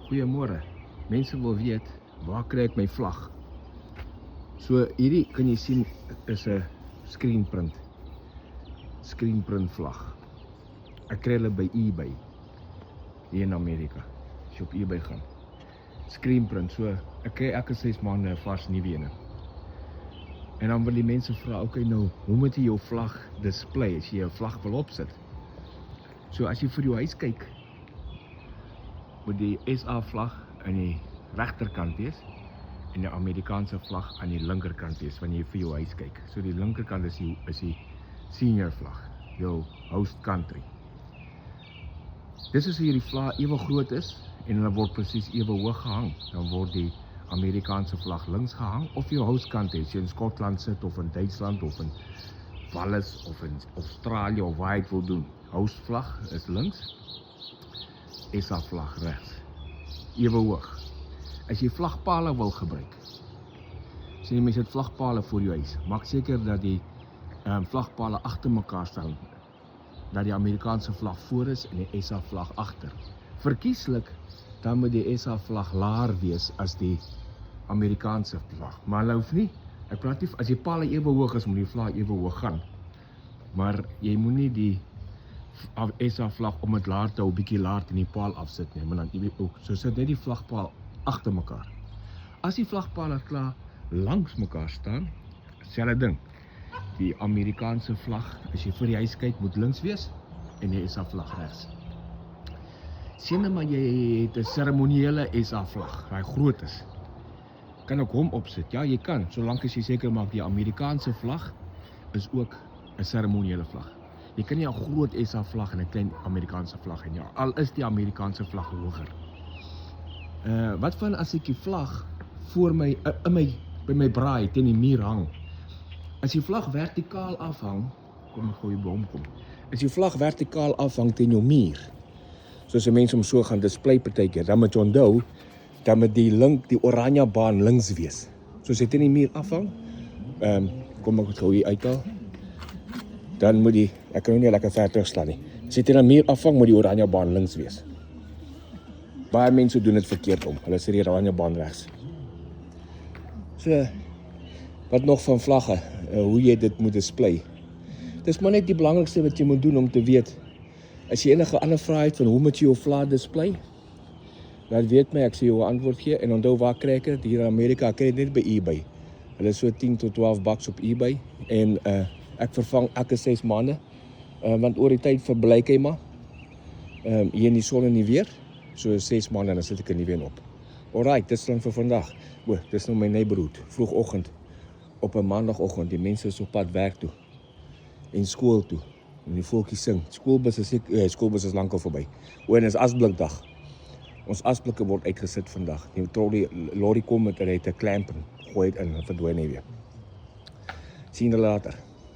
Goeiemôre. Mense wil weet, waar kry ek my vlag? So hierdie kan jy sien is 'n screenprint vlag. Ek kry hulle by eBay hier in Amerika. As jy op eBay gaan. Screenprint, so ek kry elke 6 maande 'n vars nuwe een. En dan wil die mense vra, okay nou, hoe moet jy jou vlag display as jy jou vlag wil opsit? So as jy vir jou huis kyk, moet die SA vlag aan die regterkant wees en die Amerikaanse vlag aan die linkerkant wees wanneer jy vir jou huis kyk. So die linkerkant is die senior vlag, jou host country. Dis is hierdie vlag ewe groot is en hulle word presies ewe hoog gehang. Dan word die Amerikaanse vlag links gehang of jou host country, as jy in Skotland sit of in Duitsland of in Wallis of in Australië of waar jy het wil doen. Host vlag is links, SA vlag regs, ewe hoog. As jy vlagpale wil gebruik, sê jy mense het vlagpale voor jou huis, maak seker dat die vlagpale agter mekaar staan, dat die Amerikaanse vlag voor is en die SA vlag agter. Verkieslik dan moet die SA vlag laer wees as die Amerikaanse vlag, maar hulle hoef nie, ek praat nie, as die pale ewe hoog is, moet die vlag ewe hoog gaan, maar jy moet nie die SA vlag om het laer te hou, bietjie laer in die paal afsit nie, maar dan ook, so sit net die vlagpaal agter mekaar. As die vlagpale klaar langs mekaar staan, selfde ding. Die Amerikaanse vlag, as jy vir die huis kyk, moet links wees en die SA vlag regs. Sien nou maar jy het 'n seremoniële SA vlag, hy groot is. Kan ek hom opsit? Ja, jy kan, solank as jy seker maak die Amerikaanse vlag is ook 'n seremoniële vlag. Jy kan nie 'n groot SA vlag en 'n klein Amerikaanse vlag hê nie, al is die Amerikaanse vlag hoër. Wat van as ek die vlag voor my, by my braai teen die muur hang? As die vlag vertikaal afhang, kom ek gou hier by hom kom. As die vlag vertikaal afhang teen jou muur, soos 'n mens om so gaan display partykeer, dan moet jy onthou, dan moet die oranje baan links wees. Soos hy teen die muur afhang, kom ek het gou hier uithaal, dan moet ek kan nou nie lekker ver terugslaan nie. As jy teen die muur afhang, moet die oranje baan links wees. Baie mense doen dit verkeerd om, hulle sê die oranje baan regs. So, wat nog van vlagge, hoe jy dit moet display. Dis maar net die belangrikste wat jy moet doen om te weet. As jy enige ander vrae het van hoe moet jy jou vlag display, laat weet my, ek sal jou 'n antwoord gee. En onthou, waar kry ek dit? Hier in Amerika, kry dit net by eBay. Hulle is so 10 tot 12 bucks op eBay. En ek vervang elke 6 maande, want oor die tyd verblyk hy maar. Hier in die son en die weer, so 6 maande, dan sit ek in die weer op. Alright, dis dan vir vandag. Dis nou my neighborhood, vroegoggend, op 'n maandagoggend, die mense is op pad werk toe, en skool toe, en die voeltjie sing, skoolbus is lankal verby, en is asblikdag, ons asblikke word uitgesit vandag, die lorry kom met, en hy het 'n klamp, gooi het in, en verdwyn hy weer. Sien julle later.